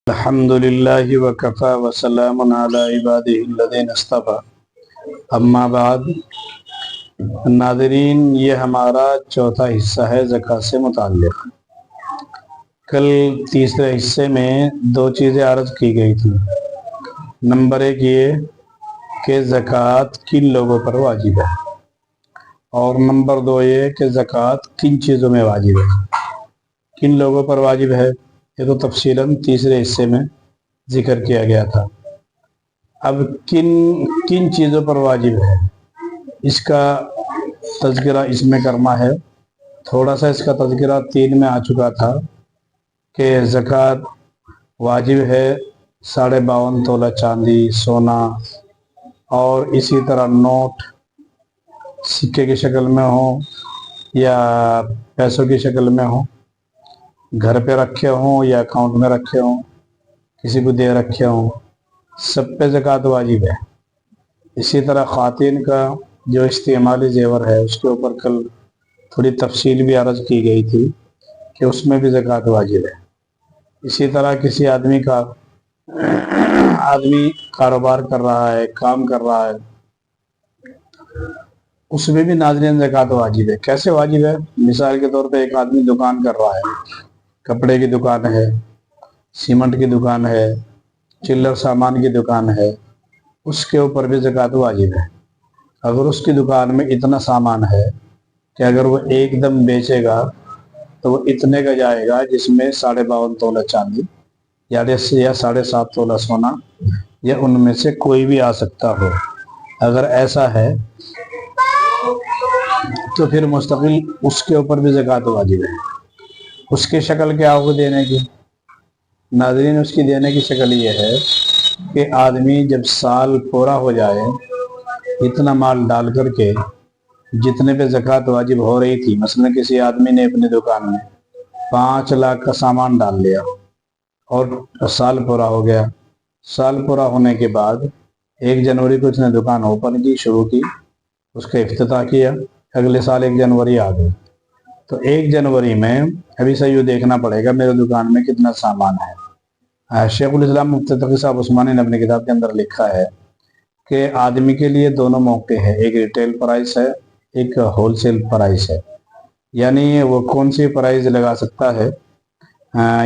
الحمد للہ وکفی وسلام علی عبادہ الذین اصطفی اما بعد۔ ناظرین، یہ ہمارا چوتھا حصہ ہے زکوٰۃ سے متعلق۔ کل تیسرے حصے میں دو چیزیں عرض کی گئی تھی۔ نمبر ایک یہ کہ زکوٰۃ کن لوگوں پر واجب ہے، اور نمبر دو یہ کہ زکوٰۃ کن چیزوں میں واجب ہے۔ کن لوگوں پر واجب ہے یہ تو تفصیلاً تیسرے حصے میں ذکر کیا گیا تھا۔ اب کن چیزوں پر واجب ہے اس کا تذکرہ اس میں کرنا ہے۔ تھوڑا سا اس کا تذکرہ 3 میں آ چکا تھا کہ زکوٰۃ واجب ہے 52.5 تولہ چاندی، سونا، اور اسی طرح نوٹ سکے کی شکل میں ہوں یا پیسوں کی شکل میں ہوں، گھر پہ رکھے ہوں یا اکاؤنٹ میں رکھے ہوں، کسی کو دے رکھے ہوں، سب پہ زکوٰۃ واجب ہے۔ اسی طرح خواتین کا جو استعمالی زیور ہے اس کے اوپر کل تھوڑی تفصیل بھی عرض کی گئی تھی کہ اس میں بھی زکوٰۃ واجب ہے۔ اسی طرح کسی آدمی کاروبار کر رہا ہے، کام کر رہا ہے، اس میں بھی ناظرین زکوٰۃ واجب ہے۔ کیسے واجب ہے؟ مثال کے طور پہ ایک آدمی دکان کر رہا ہے، کپڑے کی دکان ہے، سیمنٹ کی دکان ہے، چلر سامان کی دکان ہے، اس کے اوپر بھی زکوٰۃ واجب ہے۔ اگر اس کی دکان میں اتنا سامان ہے کہ اگر وہ ایک دم بیچے گا تو وہ اتنے کا جائے گا جس میں 52.5 تولہ چاندی یا 7.5 تولہ سونا یا ان میں سے کوئی بھی آ سکتا ہو۔ اگر ایسا ہے تو پھر مستقل اس کے اوپر بھی زکوٰۃ واجب ہے۔ اس کی شکل کیا ہوگی دینے کی؟ ناظرین، اس کی دینے کی شکل یہ ہے کہ آدمی جب سال پورا ہو جائے، اتنا مال ڈال کر کے جتنے پہ زکوٰۃ واجب ہو رہی تھی، مثلا کسی آدمی نے اپنی دکان میں 5 لاکھ کا سامان ڈال لیا اور سال پورا ہو گیا۔ سال پورا ہونے کے بعد 1 جنوری کو اس نے دکان اوپن کی، شروع کی، اس کا افتتاح کیا۔ اگلے سال 1 جنوری آ گئی تو 1 جنوری میں ابھی سے یوں دیکھنا پڑے گا میرے دکان میں کتنا سامان ہے۔ شیخ الاسلام مفتی تقی صاحب عثمانی نے اپنی کتاب کے اندر لکھا ہے کہ آدمی کے لیے دونوں موقع ہے، ایک ریٹیل پرائس ہے، ایک ہول سیل پرائس ہے۔ یعنی وہ کون سی پرائز لگا سکتا ہے؟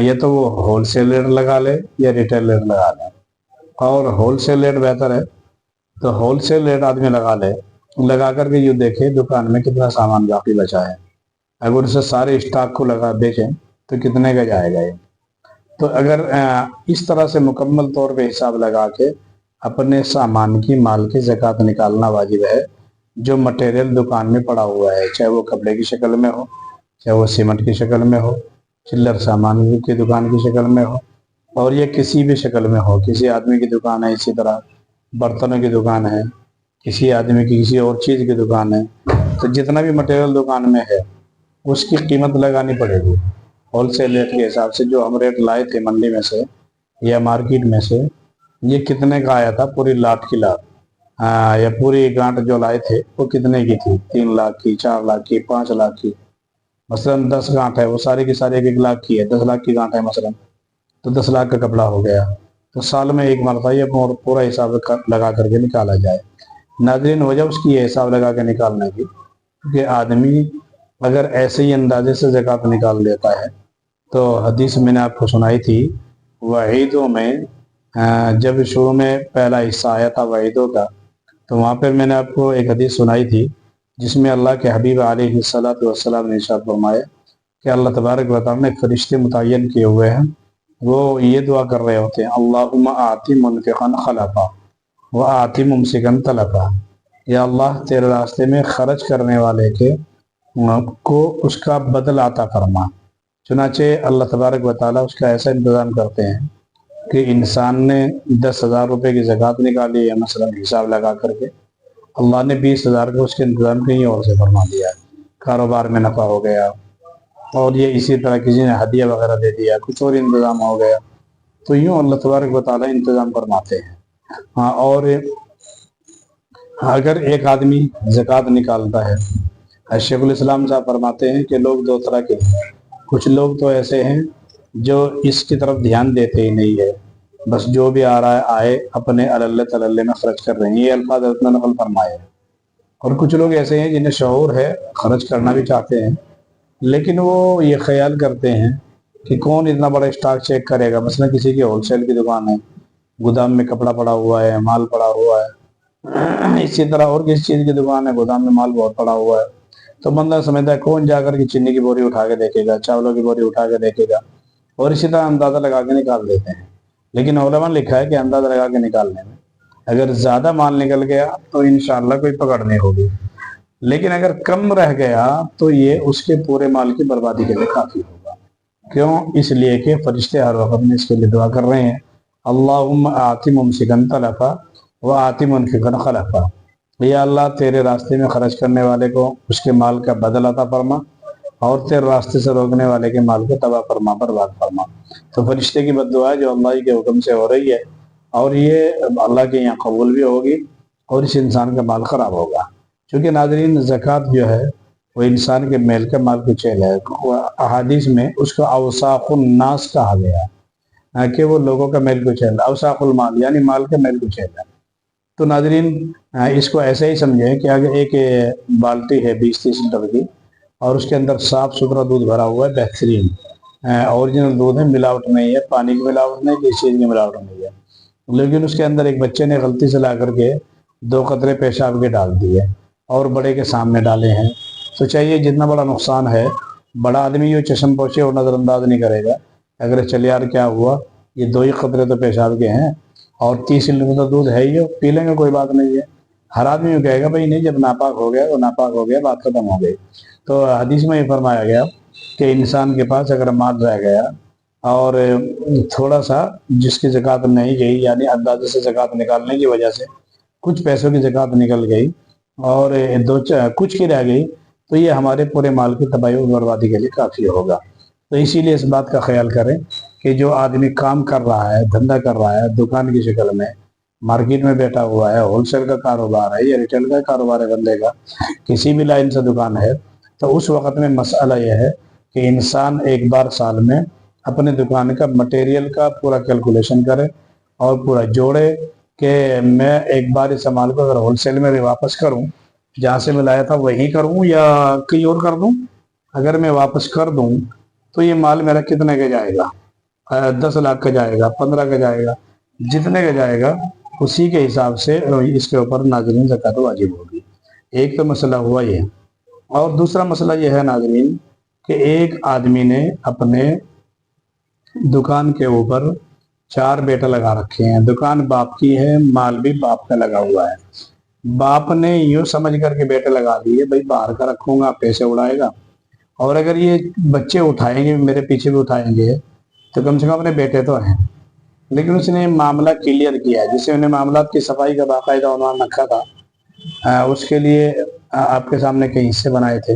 یا تو وہ ہول سیل ریٹ لگا لے یا ریٹیل ریٹ لگا لے، اور ہول سیل ریٹ بہتر ہے تو ہول سیل ریٹ آدمی لگا کر کے یوں دیکھے دکان میں کتنا سامان باقی بچا ہے۔ اگر اسے سارے اسٹاک کو بیچیں تو کتنے کا جائے گا یہ؟ تو اگر اس طرح سے مکمل طور پہ حساب لگا کے اپنے سامان کی مال کی زکوٰۃ نکالنا واجب ہے۔ جو مٹیریل دکان میں پڑا ہوا ہے، چاہے وہ کپڑے کی شکل میں ہو، چاہے وہ سیمنٹ کی شکل میں ہو، چلر سامان کی دکان کی شکل میں ہو، اور یہ کسی بھی شکل میں ہو، کسی آدمی کی دکان ہے، اسی طرح برتنوں کی دکان ہے، کسی آدمی کی کسی اور چیز کی دکان ہے، تو جتنا بھی مٹیریل دکان میں ہے اس کی قیمت لگانی پڑے گی ہول سیل ریٹ کے حساب سے۔ جو ہم ریٹ لائے تھے منڈی میں سے یا مارکیٹ میں سے، یہ کتنے کا آیا تھا؟ پوری لاٹ کی لاٹ یا پوری گانٹ جو لائے تھے وہ کتنے کی تھی؟ 3 لاکھ کی، 4 لاکھ کی، 5 لاکھ کی۔ مثلا 10 گانٹ ہے، وہ ساری کی ساری 1 لاکھ کی ہے، 10 لاکھ کی گانٹ ہے مثلا، تو 10 لاکھ کا کپڑا ہو گیا۔ تو سال میں ایک مرتبہ یہ پورا حساب لگا کر کے نکالا جائے۔ ناظرین، وجہ اس کی یہ حساب لگا کے نکالنے کی کہ آدمی اگر ایسے ہی اندازے سے زکوٰۃ نکال دیتا ہے تو حدیث میں نے آپ کو سنائی تھی وعیدوں میں، جب شروع میں پہلا حصہ آیا تھا وعیدوں کا، تو وہاں پہ میں نے آپ کو ایک حدیث سنائی تھی جس میں اللہ کے حبیب علیہ الصلوۃ والسلام نے ارشاد فرمایا کہ اللہ تبارک و تعالیٰ نے فرشتے متعین کیے ہوئے ہیں، وہ یہ دعا کر رہے ہوتے ہیں اللہم آتی منفقا خلفا وآتی ممسکا تلفا، یا اللہ تیرے راستے میں خرچ کرنے والے کو اس کا بدل عطا فرما۔ چنانچہ اللہ تبارک و تعالیٰ اس کا ایسا انتظام کرتے ہیں کہ انسان نے 10,000 روپے کی زکوٰۃ نکالی ہے مثلا حساب لگا کر کے، اللہ نے 20,000 کا اس کے انتظام کہیں اور سے فرما دیا، کاروبار میں نفع ہو گیا، اور یہ اسی طرح کسی نے ہدیہ وغیرہ دے دیا، کچھ اور انتظام ہو گیا۔ تو یوں اللہ تبارک و تعالیٰ انتظام فرماتے ہیں۔ ہاں، اور اگر ایک آدمی زکوٰۃ نکالتا ہے، شیخ الاسلام صاحب فرماتے ہیں کہ لوگ 2 طرح کے ہیں۔ کچھ لوگ تو ایسے ہیں جو اس کی طرف دھیان دیتے ہی نہیں ہے، بس جو بھی آ رہا ہے آئے، اپنے اللہ تللے میں خرچ کر رہے ہیں. یہ الفاظ حضرت نے نقل فرمائے ہیں. اور کچھ لوگ ایسے ہیں جنہیں شعور ہے، خرچ کرنا بھی چاہتے ہیں، لیکن وہ یہ خیال کرتے ہیں کہ کون اتنا بڑا اسٹاک چیک کرے گا. مثلا کسی کی ہول سیل کی دکان ہے، گودام میں کپڑا پڑا ہوا ہے، مال پڑا ہوا ہے. اسی طرح اور کسی چیز کی دکان ہے، گودام میں مال بہت پڑا ہوا ہے. تو بندہ سمجھتا ہے کون جا کر کے چینی کی بوری اٹھا کے دیکھے گا، چاولوں کی بوری اٹھا کے دیکھے گا، اور اسی طرح اندازہ لگا کے نکال دیتے ہیں. لیکن علماء نے لکھا ہے کہ اندازہ لگا کے نکالنے میں اگر زیادہ مال نکل گیا تو انشاءاللہ کوئی پکڑ نہیں ہوگی، لیکن اگر کم رہ گیا تو یہ اس کے پورے مال کی بربادی کے لیے کافی ہوگا. کیوں؟ اس لیے کہ فرشتے ہر وقت میں اس کے لیے دعا کر رہے ہیں، اللہم آتی ممسکن تلفا و آتی منفقن خلفا. یا اللہ تیرے راستے میں خرچ کرنے والے کو اس کے مال کا بدل عطا فرما، اور تیرے راستے سے روکنے والے کے مال کو تباہ فرما، برباد فرما. تو فرشتے کی بد دعا جو اللہ کے حکم سے ہو رہی ہے، اور یہ اللہ کے یہاں قبول بھی ہوگی، اور اس انسان کا مال خراب ہوگا. چونکہ ناظرین زکوٰۃ جو ہے وہ انسان کے میل کا مال کی چیل ہے. احادیث میں اس کو اوساخ الناس کہا گیا ہے کہ وہ لوگوں کا میل کو چیل ہے. اوساخ المال یعنی مال کا میل کو چیل ہے. تو ناظرین اس کو ایسے ہی سمجھیں کہ اگر ایک بالٹی ہے 20-30 لیٹر کی، اور اس کے اندر صاف ستھرا دودھ بھرا ہوا ہے، بہترین اوریجنل دودھ ہے، ملاوٹ نہیں ہے، پانی کی ملاوٹ نہیں، کسی چیز کی ملاوٹ نہیں ہے، لیکن اس کے اندر ایک بچے نے غلطی سے لا کر کے 2 قطرے پیشاب کے ڈال دیے اور بڑے کے سامنے ڈالے ہیں. تو چاہیے جتنا بڑا نقصان ہے، بڑا آدمی یہ چشم پوشی اور نظر انداز نہیں کرے گا. اگر چل یار کیا ہوا، یہ 2 ہی قطرے تو پیشاب کے ہیں اور 30 لیٹر تو دودھ ہے ہی، پی لیں گے کوئی بات نہیں ہے. ہر آدمی یہ کہے گا بھائی نہیں، جب ناپاک ہو گیا تو ناپاک ہو گیا، بات ختم ہو گئی. تو حدیث میں یہ فرمایا گیا کہ انسان کے پاس اگر مال رہ گیا اور تھوڑا سا جس کی زکوٰۃ نہیں گئی، یعنی اندازے سے زکوٰۃ نکالنے کی وجہ سے کچھ پیسوں کی زکوٰۃ نکل گئی اور کچھ کی رہ گئی، تو یہ ہمارے پورے مال کی تباہی و بربادی کے لیے کافی ہوگا. تو اسی لیے اس بات کا خیال کریں کہ جو آدمی کام کر رہا ہے، دھندا کر رہا ہے، دکان کی شکل میں مارکیٹ میں بیٹھا ہوا ہے، ہول سیل کا کاروبار ہے یا ریٹیل کا کاروبار ہے، بندے کا کسی بھی لائن سے دکان ہے، تو اس وقت میں مسئلہ یہ ہے کہ انسان ایک بار سال میں اپنے دکان کا مٹیریل کا پورا کیلکولیشن کرے اور پورا جوڑے کہ میں ایک بار اس مال کو اگر ہول سیل میں واپس کروں، جہاں سے میں لایا تھا وہی کروں یا کہیں اور کر دوں. اگر میں واپس کر دوں تو یہ مال میرا کتنے کا جائے گا؟ 10 لاکھ کا جائے گا، 15 کا جائے گا، جتنے کا جائے گا اسی کے حساب سے اس کے اوپر ناظرین زکوٰۃ واجب ہوگی. ایک تو مسئلہ ہوا یہ. اور دوسرا مسئلہ یہ ہے ناظرین کہ ایک آدمی نے اپنے دکان کے اوپر 4 بیٹے لگا رکھے ہیں. دکان باپ کی ہے، مال بھی باپ کا لگا ہوا ہے. باپ نے یوں سمجھ کر کے بیٹے لگا دیے بھائی باہر کا رکھوں گا، پیسے اڑائے گا، اور اگر یہ بچے اٹھائیں گے، میرے پیچھے بھی اٹھائیں گے، تو کم سے کم اپنے بیٹے تو ہیں. لیکن اس نے معاملہ کلیئر کیا ہے، جسے انہیں معاملات کی صفائی کا باقاعدہ عنوان رکھا تھا، اس کے لیے آپ کے سامنے کئی حصے بنائے تھے.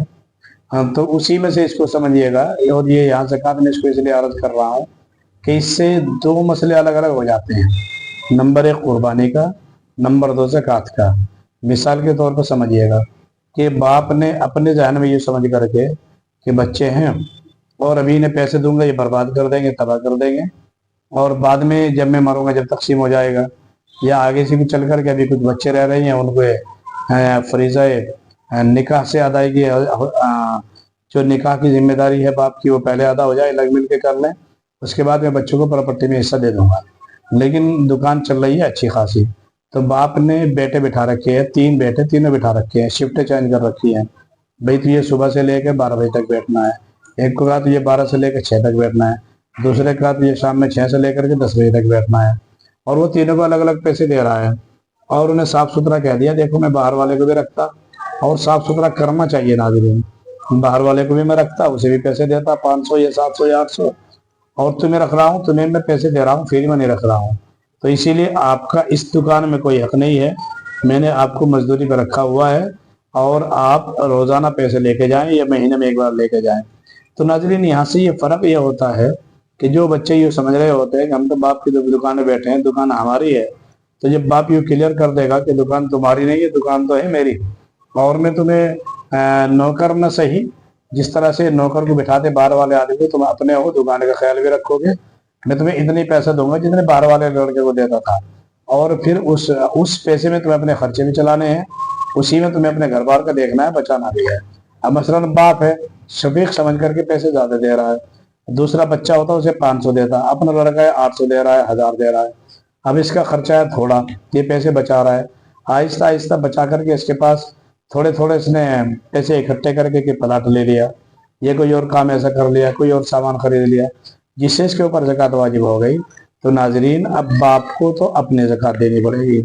تو اسی میں سے اس کو سمجھیے گا. اور یہ یہاں زکوٰۃ میں اس کو اس لیے عرض کر رہا ہوں کہ اس سے 2 مسئلے الگ الگ ہو جاتے ہیں. نمبر 1 قربانی کا، نمبر 2 زکوٰۃ کا. مثال کے طور پر سمجھیے گا کہ باپ نے اپنے ذہن میں یہ سمجھ کر کے کہ بچے ہیں اور ابھی انہیں پیسے دوں گا یہ برباد کر دیں گے، تباہ کر دیں گے، اور بعد میں جب میں مروں گا، جب تقسیم ہو جائے گا، یا آگے سے بھی چل کر کے ابھی کچھ بچے رہ رہے ہیں، ان کو فریضہ نکاح سے ادائیگی، جو نکاح کی ذمہ داری ہے باپ کی وہ پہلے ادا ہو جائے، لگ مل کے کر لیں، اس کے بعد میں بچوں کو پراپرٹی میں حصہ دے دوں گا. لیکن دکان چل رہی ہے اچھی خاصی، تو باپ نے بیٹے بٹھا رکھے ہیں، 3 بیٹے، تینوں بٹھا رکھے ہیں، شفٹیں چینج کر رکھی ہیں. بھائی تو یہ صبح سے لے کے 12 بجے تک بیٹھنا ہے، ایک کو کہا تو یہ 12 سے لے کے 6 تک بیٹھنا ہے، دوسرے کا تو یہ شام میں 6 سے لے کر کے 10 بجے تک بیٹھنا ہے. اور وہ تینوں کو الگ الگ پیسے دے رہا ہے، اور انہیں صاف ستھرا کہہ دیا دیکھو میں باہر والے کو بھی رکھتا، اور صاف ستھرا کرنا چاہیے ناظرین، باہر والے کو بھی میں رکھتا، اسے بھی پیسے دیتا 500 یا 700 یا 800، اور تمہیں رکھ رہا ہوں، تمہیں میں پیسے دے رہا ہوں، فری میں نہیں رکھ رہا ہوں. تو اسی لیے آپ کا اس دکان میں کوئی حق نہیں ہے، میں نے آپ کو مزدوری پہ رکھا ہوا ہے، اور آپ روزانہ پیسے لے کے جائیں یا مہینے میں ایک بار لے کے جائیں. تو ناظرین یہاں سے یہ فرق یہ ہوتا ہے کہ جو بچے یہ سمجھ رہے ہوتے ہیں کہ ہم تو باپ کی دکان میں بیٹھے ہیں، دکان ہماری ہے، تو جب باپ یہ کلیئر کر دے گا کہ دکان تمہاری نہیں ہے، دکان تو ہے میری، اور میں تمہیں نوکر نہ صحیح جس طرح سے نوکر کو بٹھاتے باہر والے آدمی کو، تم اپنے ہو دکان کا خیال بھی رکھو گے، میں تمہیں اتنے پیسے دوں گا جتنے باہر والے لڑکے کو دیتا تھا، اور پھر اس پیسے میں تمہیں اپنے خرچے بھی چلانے ہیں، اسی میں تمہیں اپنے گھر بار کا دیکھنا ہے، بچانا بھی ہے۔ اب مثلاً باپ ہے، شفیق سمجھ کر کے پیسے زیادہ دے رہا ہے، دوسرا بچہ ہوتا ہے اسے 500 دیتا، اپنا لڑکا ہے 800 دے رہا ہے، 1000 دے رہا ہے، اب اس کا خرچہ ہے تھوڑا، یہ پیسے بچا رہا ہے، آہستہ آہستہ بچا کر کے اس کے پاس تھوڑے تھوڑے اس نے پیسے اکٹھے کر کے پلاٹ لے لیا، یہ کوئی اور کام ایسا کر لیا، کوئی اور سامان خرید لیا، جس سے اس کے اوپر زکوٰۃ واجب ہو گئی۔ تو ناظرین، اب باپ کو تو اپنے زکوٰۃ دینی پڑے گی،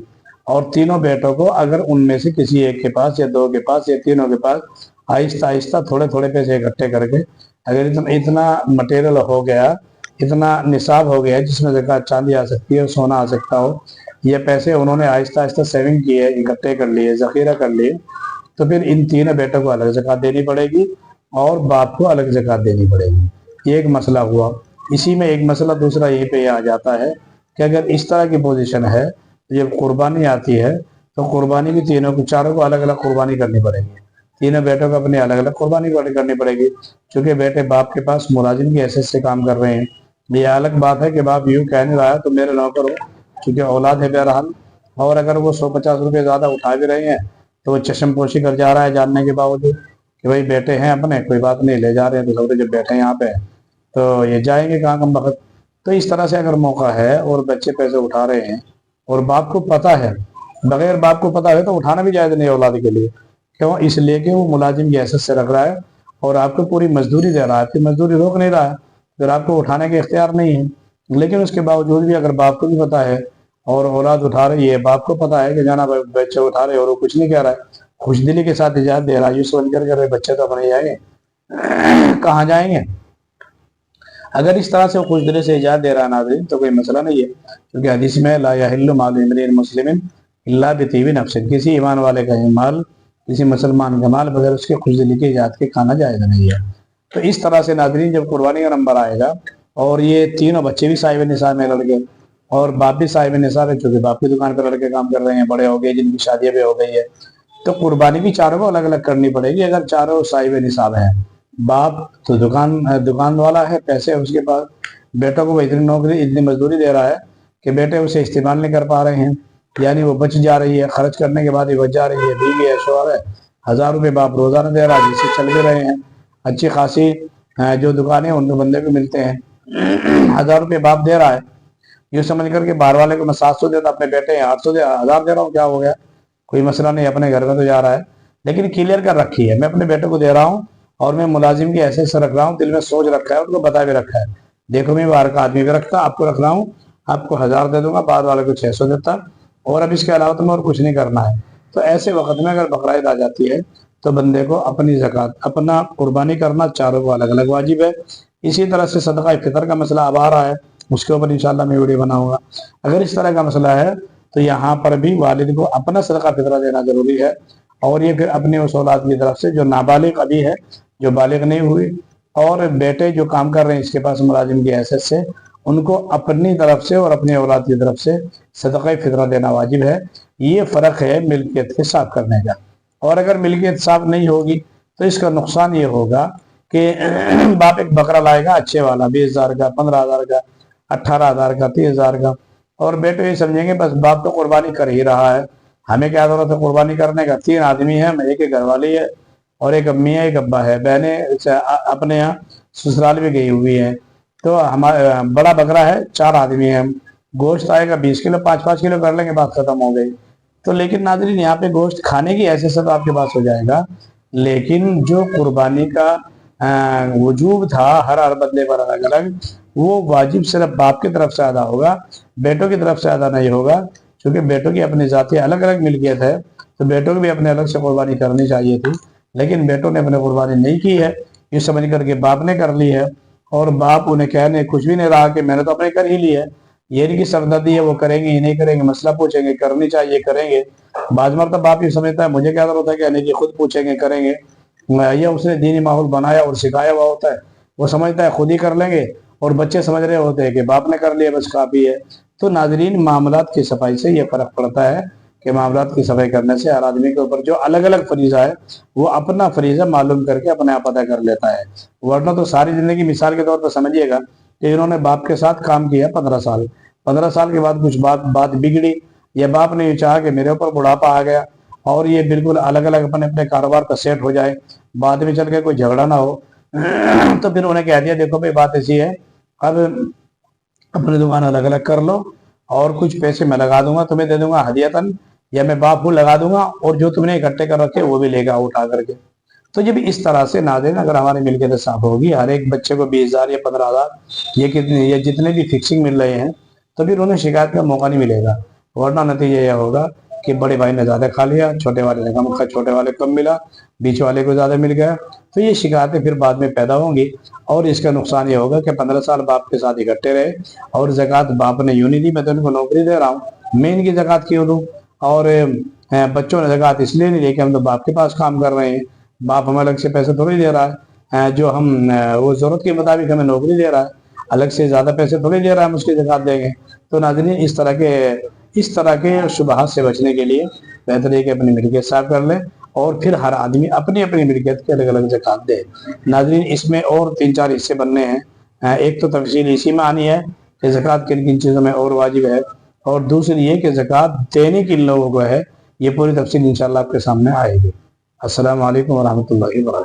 اور تینوں بیٹوں کو اگر ان میں سے کسی ایک کے پاس یا دو کے پاس یا تینوں کے پاس آہستہ آہستہ تھوڑے تھوڑے پیسے اکٹھے کر کے اگر اتنا مٹیریل ہو گیا، اتنا نصاب ہو گیا جس میں زکوٰۃ چاندی آ سکتی ہے، سونا آ سکتا ہو، یہ پیسے انہوں نے آہستہ آہستہ سیونگ کیے، اکٹھے کر لیے، ذخیرہ کر لیے، تو پھر ان تینوں بیٹوں کو الگ زکوٰۃ دینی پڑے گی اور باپ کو الگ زکوٰۃ دینی پڑے گی۔ یہ ایک مسئلہ ہوا۔ اسی میں ایک مسئلہ دوسرا یہ پہ آ جاتا ہے کہ اگر اس طرح کی پوزیشن ہے، جب قربانی آتی ہے تو قربانی بھی تینوں کو، چاروں کو الگ الگ قربانی کرنی پڑے گی، تینوں بیٹوں کو اپنے الگ الگ قربانی کرنی پڑے گی، چونکہ بیٹے باپ کے پاس ملازم کی حیثیت سے کام کر رہے ہیں۔ یہ الگ بات ہے کہ باپ یوں کہہ نہیں رہا ہے تو میرے نوکر ہو، چونکہ اولاد ہے بہرحال، اور اگر وہ 150 روپے زیادہ اٹھا بھی رہے ہیں تو وہ چشم پوشی کر جا رہا ہے جاننے کے باوجود کہ بھائی بیٹے ہیں اپنے، کوئی بات نہیں، لے جا رہے ہیں تو سوچتے جب بیٹھے ہیں یہاں پہ تو یہ جائیں گے کہاں کم وقت۔ تو اس طرح سے اگر موقع ہے اور بچے پیسے اٹھا رہے ہیں اور باپ کو پتہ ہے، بغیر باپ کو پتہ ہے تو اٹھانا بھی جائز نہیں اولاد کے لیے، کیوں؟ اس لیے کہ وہ ملازم کی حیثیت سے رکھ رہا ہے اور آپ کو پوری مزدوری دے رہا ہے، آپ کی مزدوری روک نہیں رہا ہے، پھر آپ کو اٹھانے کے اختیار نہیں ہے۔ لیکن اس کے باوجود بھی اگر باپ کو بھی پتہ ہے اور اولاد اٹھا رہی ہے، باپ کو پتہ ہے کہ جانا بچے اٹھا رہے اور وہ کچھ نہیں کہہ رہا ہے، خوش دلی کے ساتھ اجازت دے رہا ہے، یہ سوچ کر کے بچے تو اپنے جائیں گے، کہاں جائیں گے؟ اگر اس طرح سے وہ خوش دلی سے اجازت دے رہا ہے ناظرین تو کوئی مسئلہ نہیں ہے، کیونکہ حدیث میں لا یحل مال امرئ مسلم الا بطیب نفس، کسی ایمان والے کا مال، کسی مسلمان کا مال بغیر اس کے خوش دلی کی اجازت کے کھانا جائز نہیں ہے۔ تو اس طرح سے ناظرین جب قربانی کا نمبر آئے گا اور یہ تینوں بچے بھی صاحب نصاب میں لڑکے اور باپ بھی صاحب نصاب ہے، چونکہ باپ کی دکان پر لڑکے کام کر رہے ہیں، بڑے ہو گئے، جن کی شادیاں بھی ہو گئی ہے، تو قربانی بھی چاروں کو الگ الگ کرنی پڑے گی۔ اگر چاروں صاحب نصاب ہیں، باپ تو دکان والا ہے، پیسے اس کے پاس، بیٹوں کو وہ اتنی نوکری اتنی مزدوری دے رہا ہے کہ بیٹے اسے استعمال نہیں کر پا رہے ہیں، یعنی وہ بچ جا رہی ہے، خرچ کرنے کے بعد ہی بچ جا رہی ہے، بیوی ہے، شوہر ہے، 1000 روپے باپ روزانہ دے رہا ہے جس سے چل بھی رہے ہیں، اچھی خاصی جو دکانیں ان کو بندے بھی ملتے ہیں، 1000 روپے باپ دے رہا ہے، یہ سمجھ کر کے باہر والے کو میں 700 دیتا، اپنے بیٹے ہیں 800 1000 دے رہا ہوں، کیا ہو گیا؟ کوئی مسئلہ نہیں، اپنے گھر میں تو جا رہا ہے، لیکن کلیئر کر رکھی ہے میں اپنے بیٹے کو دے رہا ہوں اور میں ملازم کی حیثیت سے رکھ رہا ہوں، دل میں سوچ رکھا ہے، ان کو بتا بھی رکھا ہے، دیکھو میں باہر کا آدمی بھی رکھتا، آپ کو رکھ رہا ہوں، آپ کو 1000 دے دوں گا، بعد والے کو 600 دیتا، اور اب اس کے علاوہ تمہیں اور کچھ نہیں کرنا ہے۔ تو ایسے وقت میں اگر بقرہ عید آ جاتی ہے تو بندے کو اپنی زکوٰۃ، اپنا قربانی کرنا چاروں کو الگ الگ واجب ہے۔ اسی طرح سے صدقہ فطر کا مسئلہ اب آ رہا ہے، اس کے اوپر انشاءاللہ میں ویڈیو بناؤں گا۔ اگر اس طرح کا مسئلہ ہے تو یہاں پر بھی والد کو اپنا صدقہ فطرہ دینا ضروری ہے، اور یہ پھر اپنے اس اولاد کی طرف سے جو نابالغ ابھی ہے، جو بالغ نہیں ہوئی، اور بیٹے جو کام کر رہے ہیں اس کے پاس ملازم کی حیثیت سے، ان کو اپنی طرف سے اور اپنے اولاد کی طرف سے صدقہ فطرہ دینا واجب ہے۔ یہ فرق ہے ملکیت کے صاف کرنے کا، اور اگر ملکیت صاف نہیں ہوگی تو اس کا نقصان یہ ہوگا کہ باپ ایک بکرا لائے گا اچھے والا، 20,000 کا، 15,000 کا، 18,000 کا، 30,000 کا، اور بیٹے یہ سمجھیں گے بس باپ تو قربانی کر ہی رہا ہے، ہمیں کیا ضرورت ہے قربانی کرنے کا، 3 آدمی ہیں، ایک گھر والی ہے اور ایک امی ہے، ایک ابا ہے، بہنیں اپنے یہاں سسرال بھی گئی ہوئی ہیں، تو ہمارا بڑا بکرا ہے، 4 آدمی ہیں، گوشت آئے گا 20 کلو، 5-5 کلو کر لیں گے، بات ختم ہو گئی۔ تو لیکن ناظرین یہاں پہ گوشت کھانے کی حیثیت سے تو آپ کے پاس ہو جائے گا، لیکن جو قربانی کا وجوب تھا ہر بندے پر الگ الگ، وہ واجب صرف باپ کی طرف سے ادا ہوگا، بیٹوں کی طرف سے ادا نہیں ہوگا، کیونکہ بیٹوں کی اپنی ذاتی الگ الگ ملکیت ہے، تو بیٹوں کو بھی اپنے الگ سے قربانی کرنی چاہیے تھی، لیکن بیٹوں نے اپنے قربانی نہیں کی ہے، یہ سمجھ کر کے باپ نے کر لی ہے، اور باپ انہیں کہنے کچھ بھی نہیں رہا کہ میں نے تو اپنے کر ہی لی ہے، یہ نہیں کہ سردردی ہے وہ کریں گے یہ نہیں کریں گے، مسئلہ پوچھیں گے، کرنی چاہیے کریں گے، بعض مرتبہ باپ یہ سمجھتا ہے مجھے کیا ضرورت ہے کہنے کی، خود پوچھیں گے کریں گے، یہ اس نے دینی ماحول بنایا اور سکھایا ہوا ہوتا ہے، وہ سمجھتا ہے خود ہی کر لیں گے، اور بچے سمجھ رہے ہوتے ہیں کہ باپ نے کر لیا بس کافی ہے۔ تو ناظرین معاملات کی صفائی سے یہ فرق پڑتا ہے کہ معاملات کی صفائی کرنے سے ہر آدمی کے اوپر جو الگ الگ فریضہ ہے وہ اپنا فریضہ معلوم کر کے اپنے آپ ادا کر لیتا ہے. ورنہ تو ساری زندگی مثال کے طور پر سمجھیے گا کہ انہوں نے باپ کے ساتھ کام کیا 15 سال، 15 سال کے بعد کچھ بات بگڑی، یا باپ نے یہ چاہا کہ میرے اوپر بڑھاپا آ گیا اور یہ بالکل الگ الگ اپنے اپنے کاروبار کا سیٹ ہو جائے، بعد میں چل کے کوئی جھگڑا نہ ہو. تو پھر انہیں کہہ دیا دیکھو بھائی بات ایسی ہے، اب اپنی دکان الگ الگ کر لو اور کچھ پیسے میں لگا دوں گا، تمہیں دے دوں گا ہدیتاً، یا میں باپ کو لگا دوں گا اور جو تم نے اکٹھے کر رکھے وہ بھی لے گا اٹھا کر کے. تو یہ بھی اس طرح سے ناظرین اگر ہماری ملکیت صاف ہوگی، ہر ایک بچے کو 20,000 یا 15,000 یا جتنے بھی فکسنگ مل رہے ہیں، تو پھر انہیں شکایت کا موقع نہیں ملے گا. ورنہ نتیجہ یہ ہوگا کہ بڑے بھائی نے زیادہ کھا لیا، چھوٹے والے نے کم کھا، چھوٹے والے کم ملا، بیچ والے کو زیادہ مل گیا. تو یہ شکایتیں پھر بعد میں پیدا ہوں گی، اور اس کا نقصان یہ ہوگا کہ 15 سال باپ کے ساتھ اکٹھے رہے اور زکوٰۃ باپ نے یوں نہیں دی، میں تو ان کو نوکری دے رہا ہوں، میں ان کی زکوٰۃ کیوں دوں؟ اور بچوں نے زکوٰۃ اس لیے نہیں دی کہ ہم تو باپ کے پاس کام کر رہے ہیں، باپ ہمیں الگ سے پیسے تھوڑی دے رہا ہے، جو ہم وہ ضرورت کے مطابق ہمیں نوکری دے رہا ہے، الگ سے زیادہ پیسے تھوڑی دے رہا ہے ہم اس کی زکوٰۃ دیں گے. تو ناظرین اس طرح کے شبہات سے بچنے کے لیے بہتر ہے کہ اپنی ملکیت صاف کر لیں اور پھر ہر آدمی اپنی اپنی ملکیت کے الگ الگ زکوٰۃ دے. ناظرین اس میں اور 3-4 حصے بننے ہیں. ایک تو تفصیل اسی میں آنی ہے کہ زکوٰۃ کن کن چیزوں میں اور واجب ہے، اور دوسری یہ کہ زکوٰۃ دینے کن لوگوں کو ہے، یہ پوری تفصیل انشاءاللہ آپ کے سامنے آئے گی. السلام علیکم ورحمۃ اللہ وبرکاتہ.